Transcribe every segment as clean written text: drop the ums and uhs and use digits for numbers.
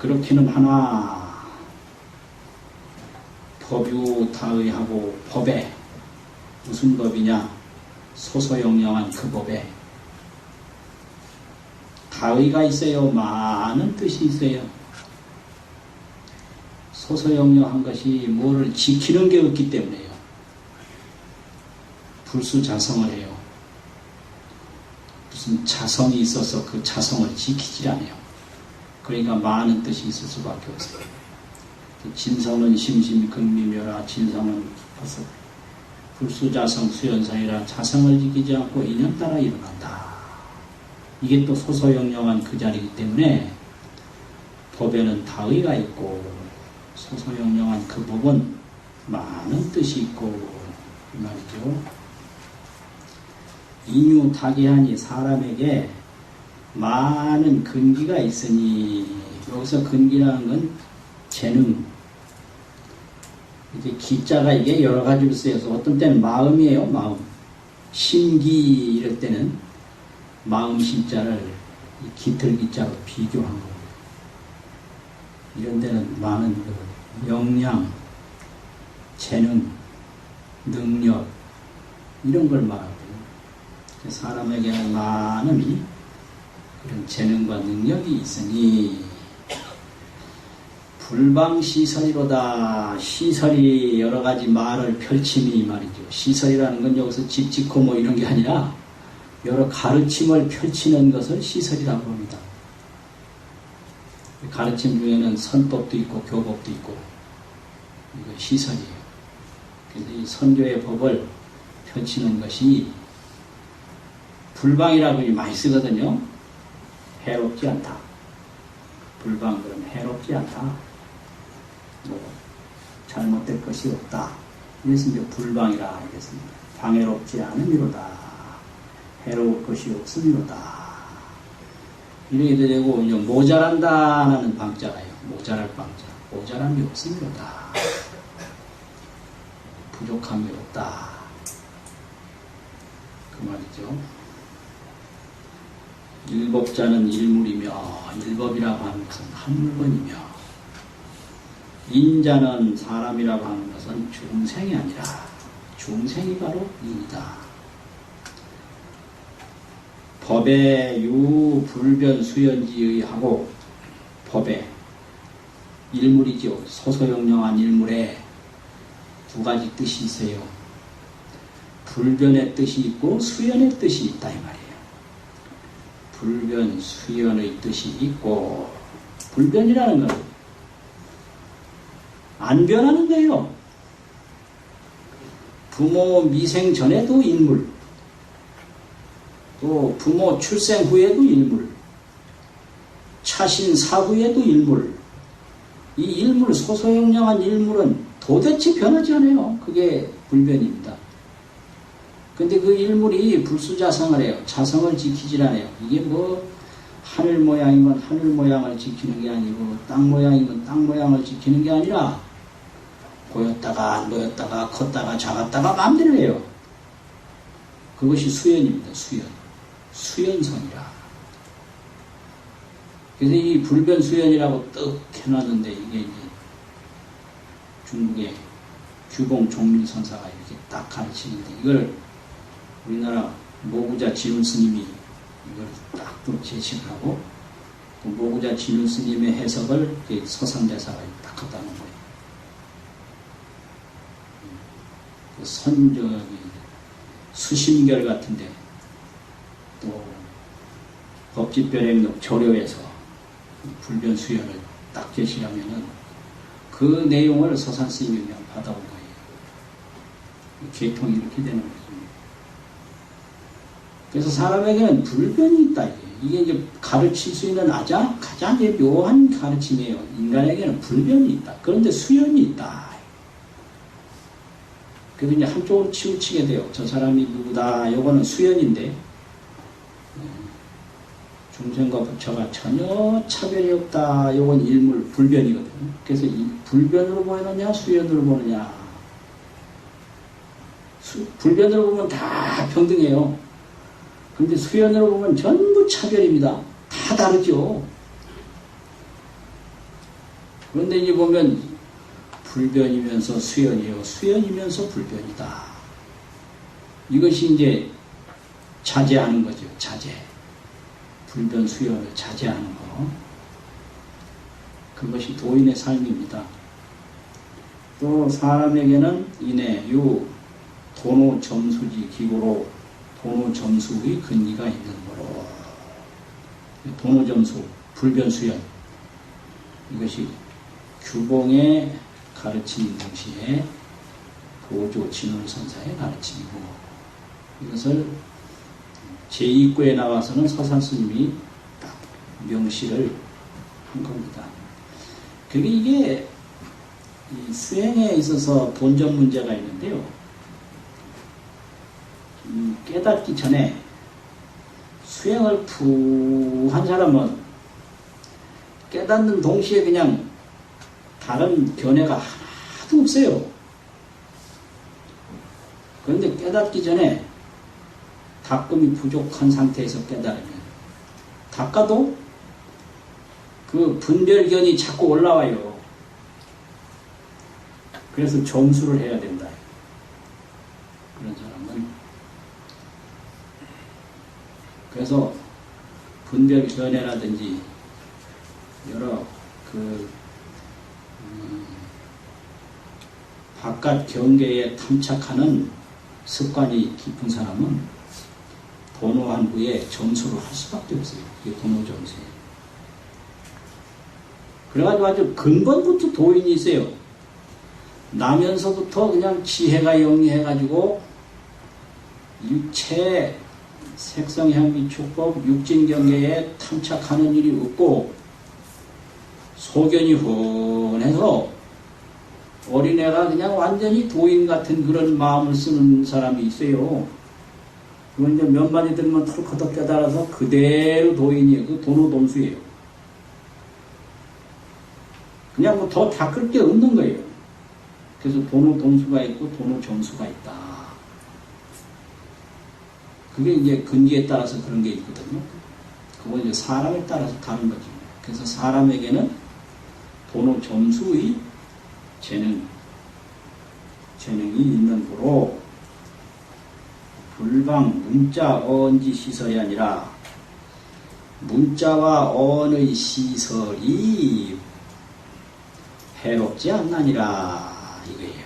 그렇기는 하나 법유타의하고 법에 무슨 법이냐? 소소영영한 그 법에 타의가 있어요. 많은 뜻이 있어요. 소소영영한 것이 뭐를 지키는 게 없기 때문에요. 불수자성을 해요. 무슨 자성이 있어서 그 자성을 지키지 않아요. 그러니까 많은 뜻이 있을 수밖에 없어요. 진성은 심심근미묘라. 진성은 벌써 불수자성 수연성이라 자성을 지키지 않고 인연 따라 일어난다. 이게 또 소소영영한 그 자리이기 때문에 법에는 다의가 있고 소소영영한 그 법은 많은 뜻이 있고 이 말이죠. 인유타기하니 사람에게 많은 근기가 있으니 여기서 근기라는 건 재능. 이제 기자가 이게 여러 가지로 쓰여서 어떤 때는 마음이에요. 마음. 심기 이럴 때는 마음 심자를 깃털 기자로 비교한 거고 이런 데는 많은 그 역량, 재능, 능력 이런 걸 말하고 사람에게는 많은 그런 재능과 능력이 있으니 불방시설이로다. 시설이 여러 가지 말을 펼침이 말이죠. 시설이라는 건 여기서 집 짓고 뭐 이런 게 아니라 여러 가르침을 펼치는 것을 시설이라고 합니다. 가르침 중에는 선법도 있고 교법도 있고 이거 시설이에요. 그래서 이 선교의 법을 펼치는 것이 불방이라고 많이 쓰거든요. 해롭지 않다. 불방 그러면 해롭지 않다. 뭐 잘못될 것이 없다. 이래서 이제 불방이라 하겠습니다. 방해롭지 않음이로다. 해로울 것이 없음이로다. 이렇게 되고 이제 모자란다는 방자가요. 모자랄 방자. 모자람이 없음이로다. 부족함이 없다. 그 말이죠. 일법자는 일물이며 일법이라고 하는 것은 한 물건이며 인자는 사람이라고 하는 것은 중생이 아니라 중생이 바로 인이다. 법에 유 불변 수연지의하고 법에 일물이죠. 소소영영한 일물에 두 가지 뜻이 있어요. 불변의 뜻이 있고 수연의 뜻이 있다 이 말이에요. 불변, 수연의 뜻이 있고 불변이라는 건 안 변하는 거예요. 부모 미생 전에도 인물, 또 부모 출생 후에도 인물, 차신 사후에도 인물. 이 일물, 소소영영한 일물은 도대체 변하지 않아요. 그게 불변입니다. 근데 그 일물이 불수자성을 해요. 자성을 지키질 않아요. 이게 뭐 하늘 모양이면 하늘 모양을 지키는 게 아니고 땅 모양이면 땅 모양을 지키는 게 아니라 보였다가 안 보였다가 컸다가 작았다가 마음대로 해요. 그것이 수연입니다. 수연. 수연성이라. 그래서 이 불변수연이라고 떡 해놨는데 이게 이제 중국의 규봉 종밀선사가 이렇게 딱 가르치는데 이걸 우리나라 모구자 진울 스님이 이걸 딱 또 제시를 하고 또 모구자 진울 스님의 해석을 서산대사가 딱 갖다 놓은 거예요. 그 선적이 수심결 같은데 또 법집별행록 조료에서 불변수연을 딱 제시하면은 그 내용을 서산 스님이 그냥 받아온 거예요. 계통이 이렇게 되는 거죠. 그래서 사람에게는 불변이 있다. 이게 이제 가르칠 수 있는 가장 묘한 가르침이에요. 인간에게는 불변이 있다. 그런데 수연이 있다. 그래서 이제 한쪽으로 치우치게 돼요. 저 사람이 누구다. 요거는 수연인데 중생과 부처가 전혀 차별이 없다. 요건 일물 불변이거든요. 그래서 이 불변으로 보느냐 수연으로 보느냐. 불변으로 보면 다 평등해요. 그런데 수연으로 보면 전부 차별입니다. 다 다르죠. 그런데 이제 보면 불변이면서 수연이요, 수연이면서 불변이다. 이것이 이제 자제하는 거죠. 자제. 불변 수연을 자제하는 거. 그것이 도인의 삶입니다. 또 사람에게는 이내 유 도노 점수지 기고로 도노 점수의 근기가 있는 거로. 도노 점수, 불변 수연. 이것이 규봉의 가르침 동시에 보조 진원선사의 가르침이고, 이것을 제2구에 나와서는 서산스님이 딱 명시를 한 겁니다. 그게 이게 이 수행에 있어서 본전 문제가 있는데요. 깨닫기 전에 수행을 푸 한 사람은 깨닫는 동시에 그냥 다른 견해가 하나도 없어요. 그런데 깨닫기 전에 닦음이 부족한 상태에서 깨달으면 닦아도 그 분별견이 자꾸 올라와요. 그래서 점수를 해야 된다. 그런 사람은 그래서 분별견해라든지 여러 바깥 경계에 탐착하는 습관이 깊은 사람은 도노한 후에 점수를 할 수밖에 없어요. 이게 도노 점수예요. 그래가지고 아주 근본부터 도인이 있어요. 나면서부터 그냥 지혜가 영리해가지고 육체 색성향미축법 육진경계에 탐착하는 일이 없고 소견이 훤해서 어린애가 그냥 완전히 도인 같은 그런 마음을 쓰는 사람이 있어요. 그건 이제 몇 마디 들으면 털커덕 깨달아서 그대로 도인이에요. 그 도노돔수예요. 그냥 뭐 더 닦을 게 없는 거예요. 그래서 도노돔수가 있고 도노점수가 있다. 그게 이제 근기에 따라서 그런 게 있거든요. 그건 이제 사람에 따라서 다른 거죠. 그래서 사람에게는 도노점수의 재능이 있는 거로 불방 문자 언지 시설이 아니라 문자와 언의 시설이 해롭지 않나니라 이거예요.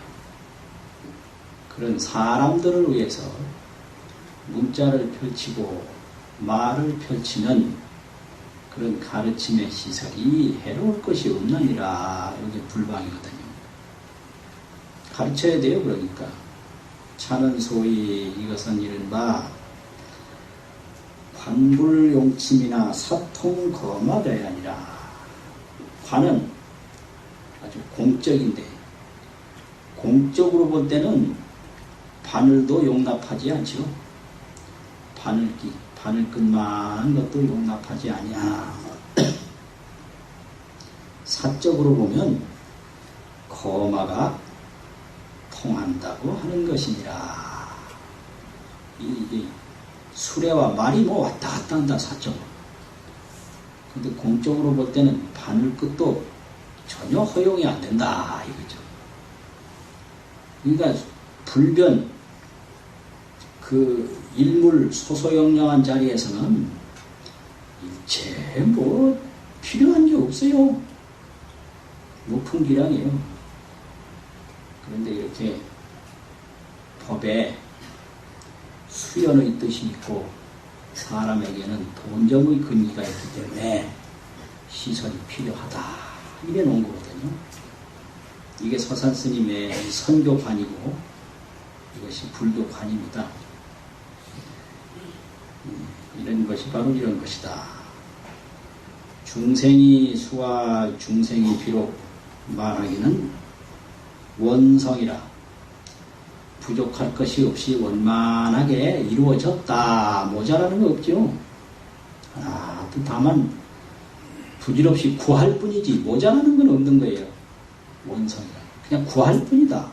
그런 사람들을 위해서 문자를 펼치고 말을 펼치는 그런 가르침의 시설이 해로울 것이 없느니라. 이게 불방이거든요. 가르쳐야 돼요. 그러니까 차는 소위 이것은 이른바 관불용침이나 사통거마다야 아니라 관은 아주 공적인데 공적으로 볼 때는 바늘도 용납하지 않죠. 바늘끝만한 것도 용납하지 아니야. 사적으로 보면 거마가 통한다고 하는 것이니라. 이게 수레와 말이 뭐 왔다 갔다 한다 사적으로. 근데 공적으로 볼 때는 바늘끝도 전혀 허용이 안 된다 이거죠. 그러니까 불변 그 일물 소소영령한 자리에서는 일체 뭐 필요한 게 없어요. 무풍기량이에요. 그런데 이렇게 법에 수연의 뜻이 있고 사람에게는 본점의 근기가 있기 때문에 시설이 필요하다. 이래 놓은 거거든요. 이게 서산스님의 선교관이고 이것이 불교관입니다. 이런 것이 바로 이런 것이다. 중생이 수와 중생이 비록 말하기는 원성이라 부족할 것이 없이 원만하게 이루어졌다. 모자라는 거 없죠. 다만 부질없이 구할 뿐이지 모자라는 건 없는 거예요. 원성이라 그냥 구할 뿐이다.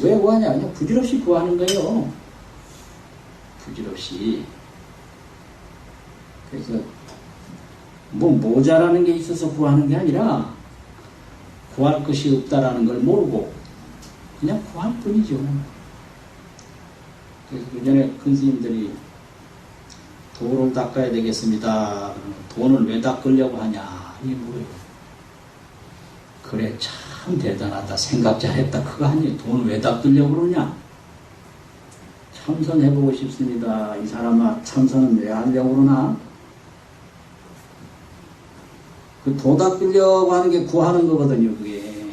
왜 구하냐? 그냥 부질없이 구하는 거예요. 부질없이. 그래서 뭐 모자라는 게 있어서 구하는 게 아니라 구할 것이 없다라는 걸 모르고 그냥 구할 뿐이죠. 그래서 그 전에 큰 스님들이 도를 닦아야 되겠습니다. 돈을 왜 닦으려고 하냐 이 물어요. 그래 참 대단하다. 생각 잘했다. 그거 아니에요. 돈을 왜 닦으려고 그러냐. 참선해보고 싶습니다. 이 사람아 참선은 왜 하려고 그러나? 그 도 닦으려고 하는 게 구하는 거거든요. 그게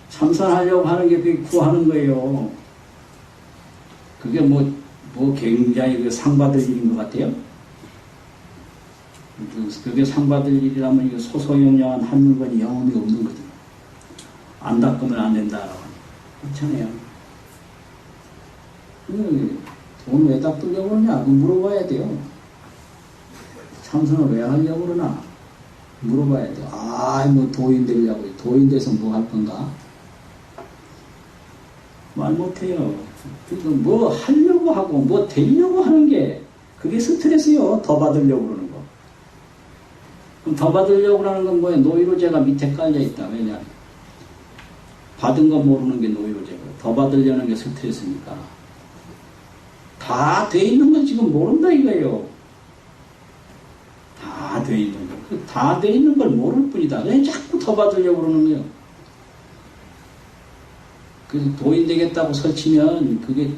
참선하려고 하는 게 그게 구하는 거예요. 그게 뭐 굉장히 상 받을 일인 것 같아요. 그게 상 받을 일이라면 이거 소소영령한 한 물건이 영험이 없는 거죠. 안 닦으면 안 된다라고 하니 그렇잖아요. 돈 왜 닦으려고 그러냐 물어봐야 돼요. 참선을 왜 하려고 그러나 물어봐야 돼요. 뭐 도인 되려고. 도인 돼서 뭐 할 건가? 말 못해요. 그러니까 뭐 하려고 하고 뭐 되려고 하는 게 그게 스트레스요. 더 받으려고 그러는 거. 그럼 더 받으려고 하는 건 뭐예요? 노이로제가 밑에 깔려있다. 왜냐? 받은 거 모르는 게 노이로제고 더 받으려는 게 스트레스니까. 다 돼 있는 건 지금 모른다 이거예요. 다 돼 있는 거. 다 돼 있는 걸 모를 뿐이다. 왜 자꾸 더 받으려고 그러는 거예요? 그래서 도인 되겠다고 설치면 그게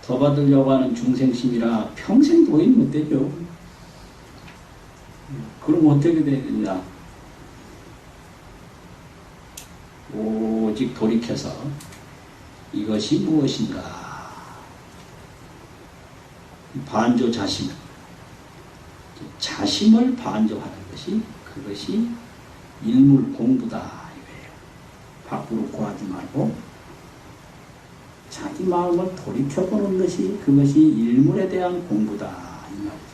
더 받으려고 하는 중생심이라 평생 도인 못 되죠. 그럼 어떻게 되느냐? 오직 돌이켜서 이것이 무엇인가? 반조 자심을 반조하는 것이 그것이 일물 공부다 이거예요. 밖으로 구하지 말고 자기 마음을 돌이켜보는 것이 그것이 일물에 대한 공부다 이 말이죠.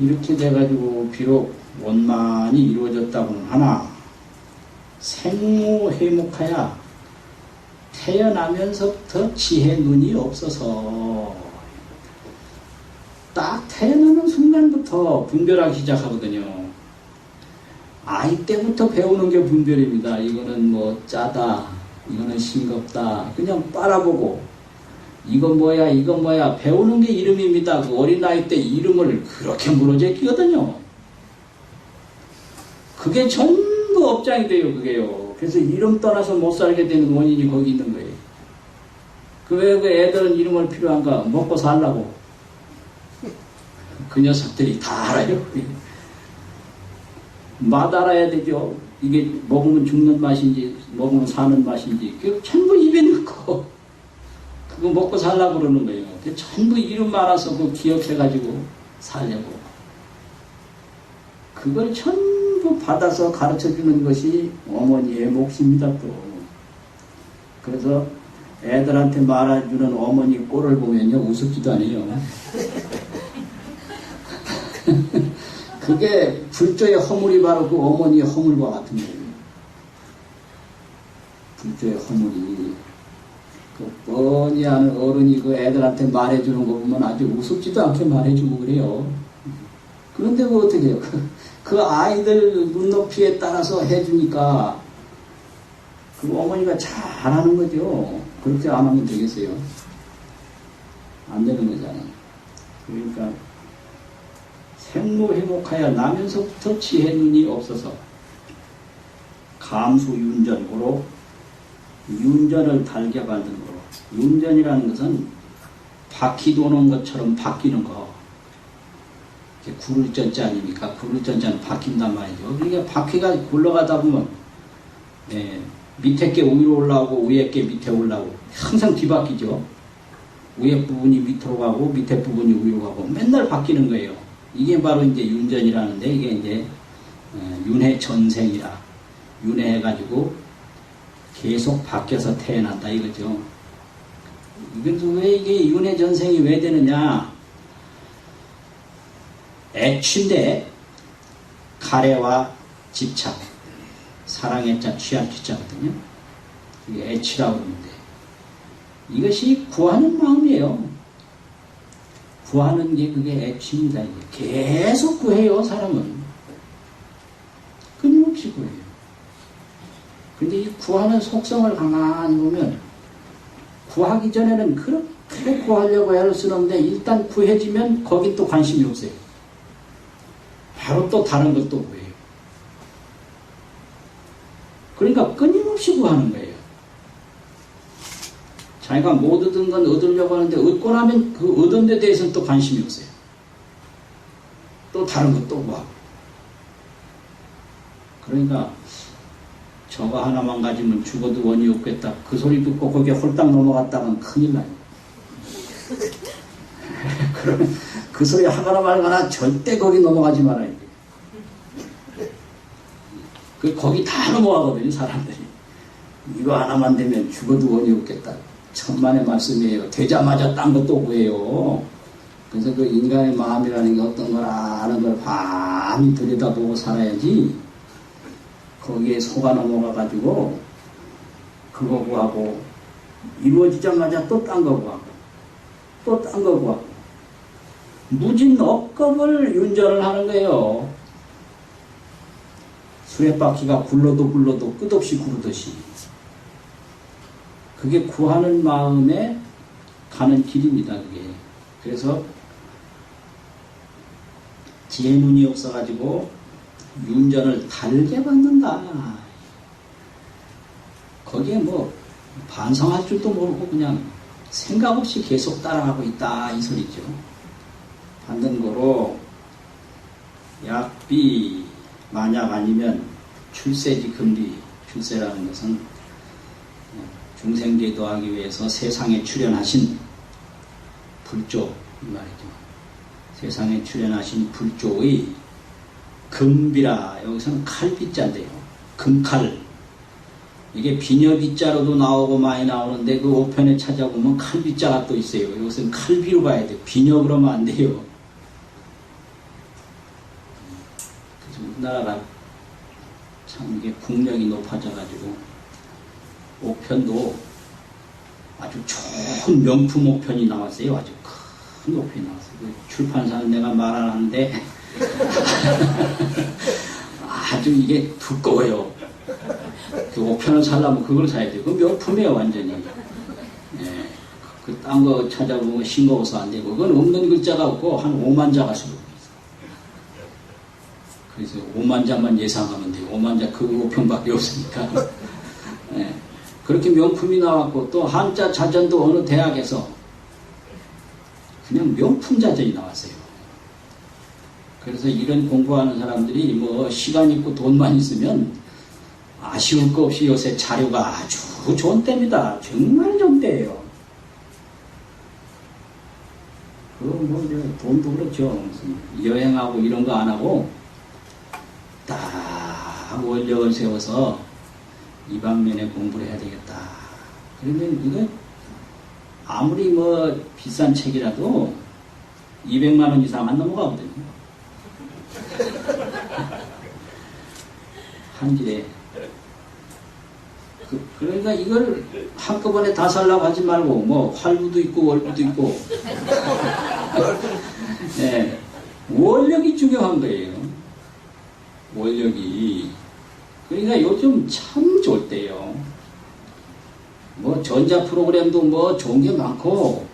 이렇게 돼가지고 비록 원만이 이루어졌다고는 하나 생무해목하야 태어나면서부터 지혜 눈이 없어서 딱 태어나는 순간부터 분별하기 시작하거든요. 아이 때부터 배우는 게 분별입니다. 이거는 뭐 짜다, 이거는 싱겁다, 그냥 빨아보고 이건 뭐야 배우는 게 이름입니다. 그 어린아이 때 이름을 그렇게 물어제끼거든요. 그게 전부 업장이 돼요. 그게요. 그래서 이름 떠나서 못 살게 되는 원인이 거기 있는 거예요. 왜 그 애들은 이름을 필요한가? 먹고 살라고. 그 녀석들이 다 알아요. 맛 알아야 되죠. 이게 먹으면 죽는 맛인지 먹으면 사는 맛인지 그거 전부 입에 넣고 그거 먹고 살라고 그러는 거예요. 전부 이름 알아서 그거 기억해가지고 살려고. 그걸 전부 받아서 가르쳐주는 것이 어머니의 몫입니다. 또 그래서 애들한테 말해주는 어머니 꼴을 보면요 우습지도 않아요. 그게 불조의 허물이 바로 그 어머니의 허물과 같은 거예요. 불조의 허물이 그 뻔히 아는 어른이 그 애들한테 말해주는 거 보면 아주 우습지도 않게 말해주고 그래요. 그런데 그 어떻게 해요? 그 아이들 눈높이에 따라서 해주니까 그 어머니가 잘하는 거죠. 그렇게 안 하면 되겠어요? 안 되는 거잖아요. 그러니까 생무해목하여 나면서부터 지혜 눈이 없어서 감수윤전으로 윤전을 달게 만드는 거로. 윤전이라는 것은 바퀴 도는 것처럼 바뀌는 거. 굴을 전자 아닙니까? 굴을 전자는 바뀐단 말이죠. 그러니까 바퀴가 굴러가다 보면 밑에 게 위로 올라오고 위에 게 밑에 올라오고 항상 뒤바뀌죠. 위에 부분이 밑으로 가고 밑에 부분이 위로 가고 맨날 바뀌는 거예요. 이게 바로 이제 윤전이라는데 이게 이제 윤회 전생이라 윤회해가지고 계속 바뀌어서 태어난다 이거죠. 그래서 왜 이게 윤회 전생이 왜 되느냐? 애취인데 가래와 집착, 사랑의 자, 취할 취자거든요. 이게 애취라고 하는데 이것이 구하는 마음이에요. 구하는 게 그게 액취입니다. 이게. 계속 구해요, 사람은. 끊임없이 구해요. 근데 이 구하는 속성을 가만히 보면, 구하기 전에는 그렇게 구하려고 할 수는 없는데, 일단 구해지면 거긴 또 관심이 없어요. 바로 또 다른 것도 구해요. 그러니까 끊임없이 구하는 거예요. 자기가 못 얻은 건 얻으려고 하는데 얻고 나면 그 얻은 데 대해서는 또 관심이 없어요. 또 다른 것도 구하고. 그러니까 저거 하나만 가지면 죽어도 원이 없겠다. 그 소리 듣고 거기에 홀딱 넘어갔다면 큰일 나요. 그러면 그 소리 하거나 말거나 절대 거기 넘어가지 말아야 돼요. 거기 다 넘어가거든요, 사람들이. 이거 하나만 되면 죽어도 원이 없겠다. 천만의 말씀이에요. 되자마자 딴 것도 구해요. 그래서 그 인간의 마음이라는 게 어떤 거라 하는 걸 밤이 들여다보고 살아야지, 거기에 속아 넘어가가지고, 그거 구하고, 이루어지자마자 또 딴 거 구하고, 또 딴 거 구하고, 무진 억겁을 윤전을 하는 거예요. 수레바퀴가 굴러도 끝없이 구르듯이. 그게 구하는 마음에 가는 길입니다, 그게. 그래서 지혜 눈이 없어가지고 윤전을 달게 받는다. 거기에 뭐 반성할 줄도 모르고 그냥 생각 없이 계속 따라가고 있다, 이 소리죠. 받는 거로 약비, 만약 아니면 출세지 금리, 출세라는 것은 중생제도하기 위해서 세상에 출현하신 불조, 이 말이죠. 세상에 출현하신 불조의 금비라, 여기서는 칼비자인데요. 금칼. 이게 비녀비자로도 나오고 많이 나오는데 그 5편에 찾아보면 칼비자가 또 있어요. 이것은 칼비로 봐야 돼요. 비녀 그러면 안 돼요. 그래서 우리나라가 참 이게 국력이 높아져가지고 5편도 아주 좋은 명품 5편이 나왔어요. 아주 큰 5편이 나왔어요. 그 출판사는 내가 말 안 하는데 아주 이게 두꺼워요. 그 5편을 사려면 그걸 사야 돼요. 그 명품이에요, 완전히. 예. 그 딴 거 찾아보면 싱거워서 안 되고, 그건 없는 글자가 없고 한 5만 자가 수록 있어요. 그래서 5만 자만 예상하면 돼요. 5만 자 그 5편밖에 없으니까. 예. 그렇게 명품이 나왔고, 또 한자 자전도 어느 대학에서 그냥 명품 자전이 나왔어요. 그래서 이런 공부하는 사람들이 뭐 시간 있고 돈만 있으면 아쉬울 거 없이 요새 자료가 아주 좋은 때입니다. 정말 좋은 때예요. 뭐 돈도 그렇죠. 무슨 여행하고 이런 거 안 하고 딱 원력을 세워서 이 방면에 공부를 해야 되겠다. 그러면 이거 아무리 뭐 비싼 책이라도 200만 원 이상 안 넘어가거든요. 한 길에. 그러니까 이걸 한꺼번에 다 살라고 하지 말고, 뭐 활부도 있고 월부도 있고. 네. 원력이 중요한 거예요. 원력이. 그러니까 요즘 참 좋을 때요. 뭐 전자 프로그램도 뭐 좋은 게 많고,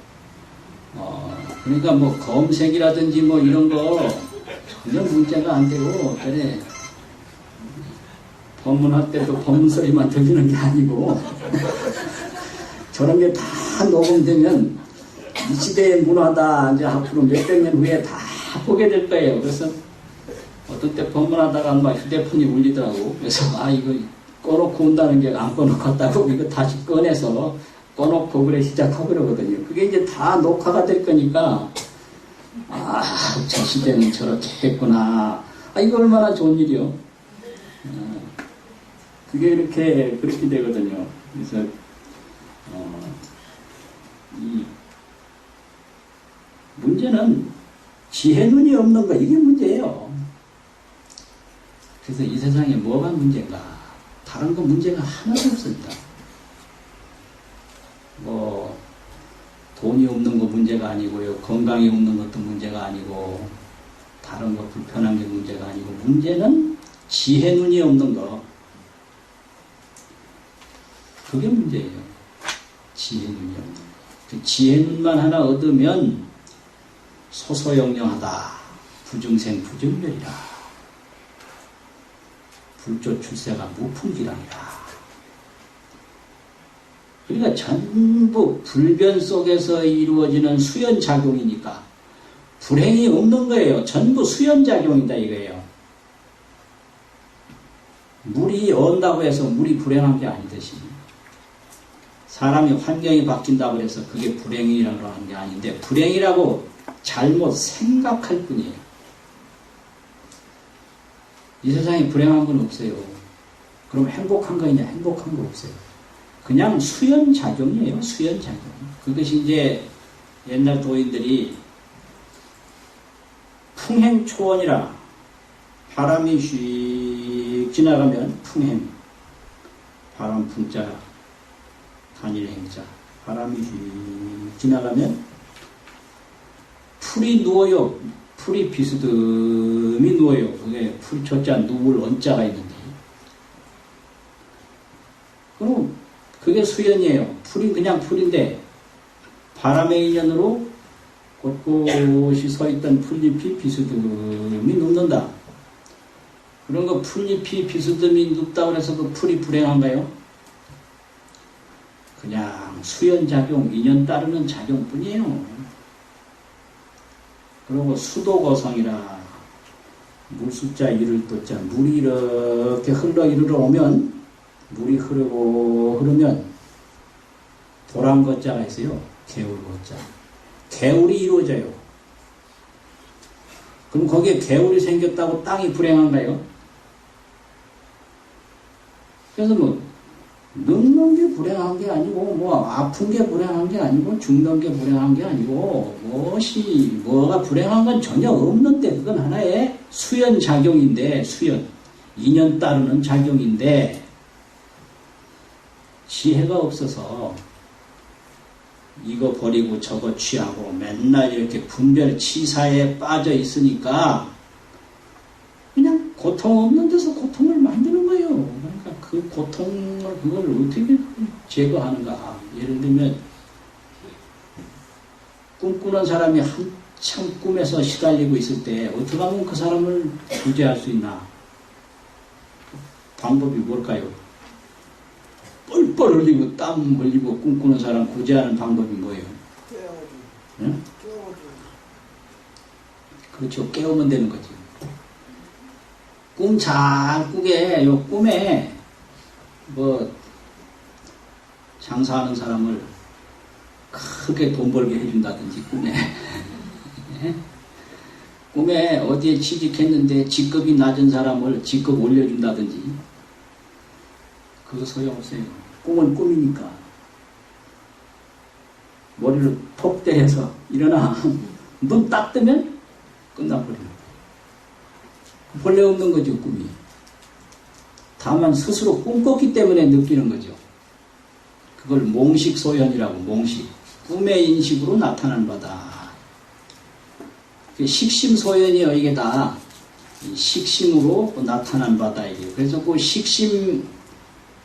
그러니까 뭐 검색이라든지 뭐 이런 거 전혀 문제가 안 되고, 그래. 법문할 때도 법문 소리만 들리는 게 아니고, 저런 게 다 녹음되면 이 시대의 문화다, 이제 앞으로 몇백 년 후에 다 보게 될 거예요. 그래서 어떤 때 법문하다가 막 휴대폰이 울리더라고. 그래서 이거 꺼놓고 온다는 게 안 꺼놓고 왔다고 이거 다시 꺼내서 꺼놓고 그래 시작하고 그러거든요. 그게 이제 다 녹화가 될 거니까, 저 시대는 저렇게 했구나. 이거 얼마나 좋은 일이요. 그게 그렇게 되거든요. 그래서, 이 문제는 지혜 눈이 없는 거, 이게 문제예요. 그래서 이 세상에 뭐가 문제인가? 다른 거 문제가 하나도 없습니다. 뭐, 돈이 없는 거 문제가 아니고요. 건강이 없는 것도 문제가 아니고 다른 거 불편한 게 문제가 아니고 문제는 지혜 눈이 없는 거. 그게 문제예요. 지혜 눈이 없는 거. 그 지혜 눈만 하나 얻으면 소소영령하다. 부중생 부중멸이라. 불조 출세가 무풍기랑이라. 그러니까 전부 불변 속에서 이루어지는 수연작용이니까 불행이 없는 거예요. 전부 수연작용이다 이거예요. 물이 언다고 해서 물이 불행한 게 아니듯이 사람이 환경이 바뀐다고 해서 그게 불행이라고 하는 게 아닌데 불행이라고 잘못 생각할 뿐이에요. 이 세상에 불행한 건 없어요. 그럼 행복한 거 있냐? 행복한 거 없어요. 그냥 수연작용이에요. 수연작용. 그것이 이제 옛날 도인들이 풍행초원이라 바람이 휙 지나가면 풍행, 바람 풍자, 단일 행자, 바람이 휙 지나가면 풀이 누워요. 풀이 비스듬히 누워요. 그게 풀 초자 누울 언자가 있는데 그럼 그게 수연이에요. 풀이 그냥 풀인데 바람의 인연으로 곳곳이 서있던 풀잎이 비스듬히 눕는다. 그런 거 풀잎이 비스듬히 눕다고 해서 그 풀이 불행한가요? 그냥 수연작용, 인연 따르는 작용뿐이에요. 그리고 수도거성이라 물숫자 이를 또자 물이 이렇게 흘러 이르러 오면 물이 흐르면 도랑거자가 있어요. 개울거자. 개울이 이루어져요. 그럼 거기에 개울이 생겼다고 땅이 불행한가요? 그래서 늙는 게 불행한 게 아니고 아픈 게 불행한 게 아니고 죽는 게 불행한 게 아니고 뭐가 불행한 건 전혀 없는데 그건 하나의 수연작용인데 수연 인연 따르는 작용인데 지혜가 없어서 이거 버리고 저거 취하고 맨날 이렇게 분별 치사에 빠져 있으니까 그냥 고통 없는 데서 고통을 만드는 거예요. 그러니까 그 고통을 그걸 어떻게 제거하는가. 예를 들면 꿈꾸는 사람이 한참 꿈에서 시달리고 있을 때 어떻게 하면 그 사람을 구제할 수 있나. 방법이 뭘까요? 뻘뻘 흘리고 땀 흘리고 꿈꾸는 사람 구제하는 방법이 뭐예요? 깨워야지. 응? 깨워야지. 그렇죠. 깨우면 되는 거지. 꿈 잘 꾸게, 요 꿈에, 장사하는 사람을 크게 돈 벌게 해준다든지, 꿈에. 꿈에 어디에 취직했는데 직급이 낮은 사람을 직급 올려준다든지, 그거 소용없어요. 꿈은 꿈이니까. 머리를 톡 때려서 일어나. 눈 딱 뜨면 끝나버리는 거예요. 본래 없는 거죠, 꿈이. 다만 스스로 꿈꿨기 때문에 느끼는 거죠. 그걸 몽식소현이라고, 몽식. 꿈의 인식으로 나타난 바다. 식심소현이요, 이게 다 식심으로 나타난 바다, 이게. 그래서 그 식심,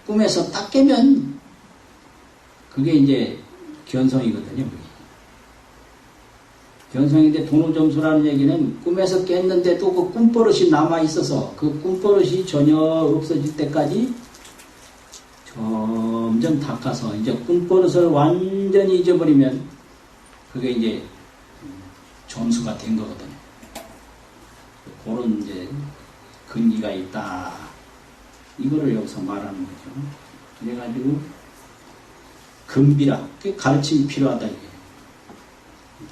꿈에서 딱 깨면 그게 이제 견성이거든요. 견성인데 돈우점수라는 얘기는 꿈에서 깼는데도 그 꿈버릇이 남아있어서 그 꿈버릇이 전혀 없어질 때까지 점점 닦아서 이제 꿈버릇을 완전히 잊어버리면 그게 이제 점수가 된 거거든요. 그런 이제 근기가 있다. 이거를 여기서 말하는 거죠. 그래가지고 금비라, 가르침이 필요하다 이게.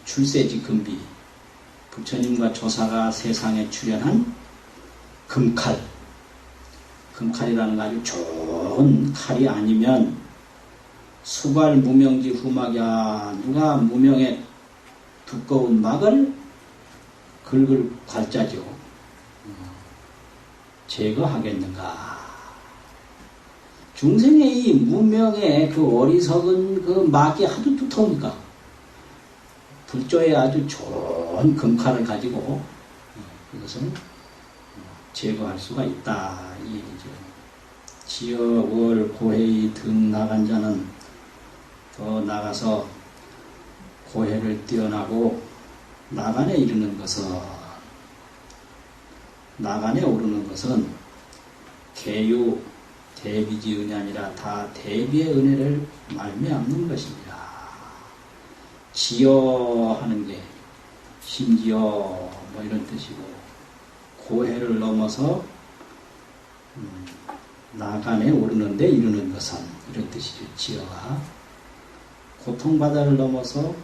출세지 금비. 부처님과 조사가 세상에 출현한 금칼. 금칼이라는 거 아주 좋은 칼이 아니면 수괄 무명지 후막이야. 누가 무명의 두꺼운 막을 긁을 괄자죠. 제거하겠는가. 중생의 이 무명의 그 어리석은 그 막이 하도 두터우니까 불조에 아주 좋은 금칼을 가지고 이것을 제거할 수가 있다 이 얘기죠. 지역을 고해의 등 나간 자는 더 나가서 고해를 뛰어나고 나간에 이르는 것은 나간에 오르는 것은 계유 대비지 은혜니라 다 대비의 은혜를 말미암는 것입니다. 지어 하는 게 심지어 뭐 이런 뜻이고 고해를 넘어서 나간에 오르는데 이르는 것은 이런 뜻이죠. 지어가 고통바다를 넘어서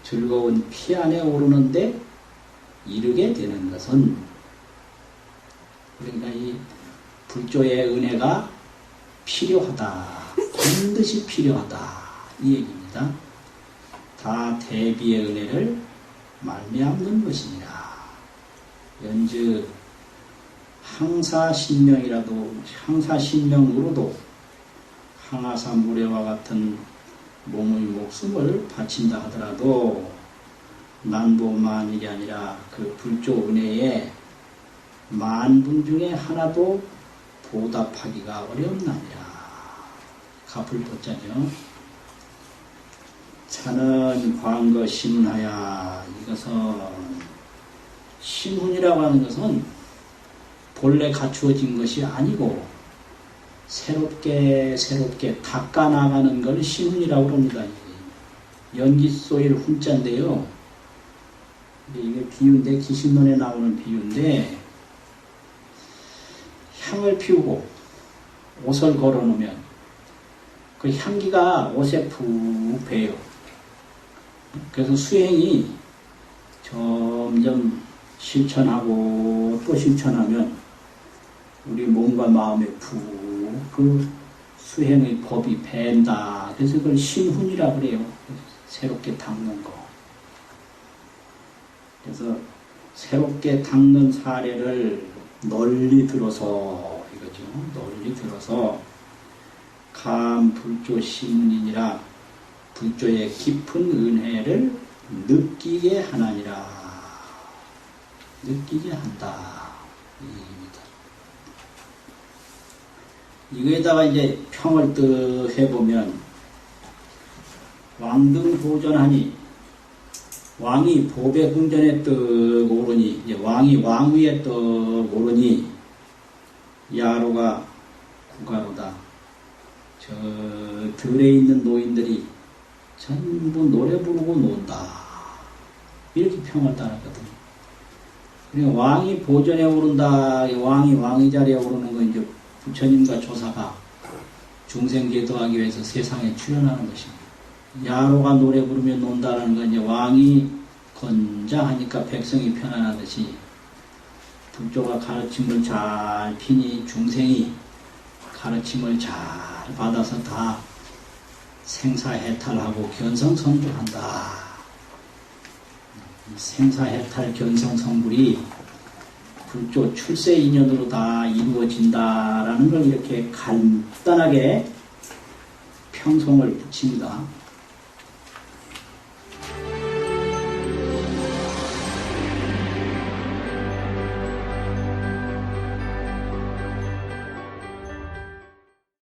즐거운 피 안에 오르는데 이르게 되는 것은 그러니까 이 불조의 은혜가 필요하다. 반드시 필요하다. 이 얘기입니다. 다 대비의 은혜를 말미암는 것이니라. 연즉 항사신명으로도 항아사 무례와 같은 몸의 목숨을 바친다 하더라도 난보만일이 아니라 그 불조 은혜에 만분 중에 하나도 보답하기가 어렵나니라. 갚을 보자죠. 차는 광거 신훈하야. 이것은 신훈이라고 하는 것은 본래 갖추어진 것이 아니고 새롭게 닦아나가는 걸 신훈이라고 합니다. 연기소일 훈자인데요. 이게 비유인데 기신론에 나오는 비유인데 향을 피우고 옷을 걸어놓으면 그 향기가 옷에 푹 배요. 그래서 수행이 점점 실천하고 또 실천하면 우리 몸과 마음에 푹 그 수행의 법이 밴다. 그래서 그걸 신훈이라 그래요. 새롭게 닦는 거. 그래서 새롭게 닦는 사례를 널리 들어서 이거죠. 널리 들어서 감 불조 신문이니라 불조의 깊은 은혜를 느끼게 하나니라. 느끼게 한다. 이 얘기입니다. 이거에다가 이제 평을 뜨 해보면 왕등 보전하니 왕이 보배 궁전에 떡 오르니 이제 왕이 왕위에 떡 오르니 야로가 구가로다. 저 들에 있는 노인들이 전부 노래 부르고 논다. 이렇게 평을 따랐거든요. 그러니까 왕이 보전에 오른다. 왕이 왕위 자리에 오르는 건 이제 부처님과 조사가 중생제도하기 위해서 세상에 출현하는 것입니다. 야로가 노래 부르며 논다라는 건 이제 왕이 건장하니까 백성이 편안하듯이 불조가 가르침을 잘 피니 중생이 가르침을 잘 받아서 다 생사해탈하고 견성성불한다. 생사해탈 견성성불이 불조 출세 인연으로 다 이루어진다라는 걸 이렇게 간단하게 평송을 붙입니다.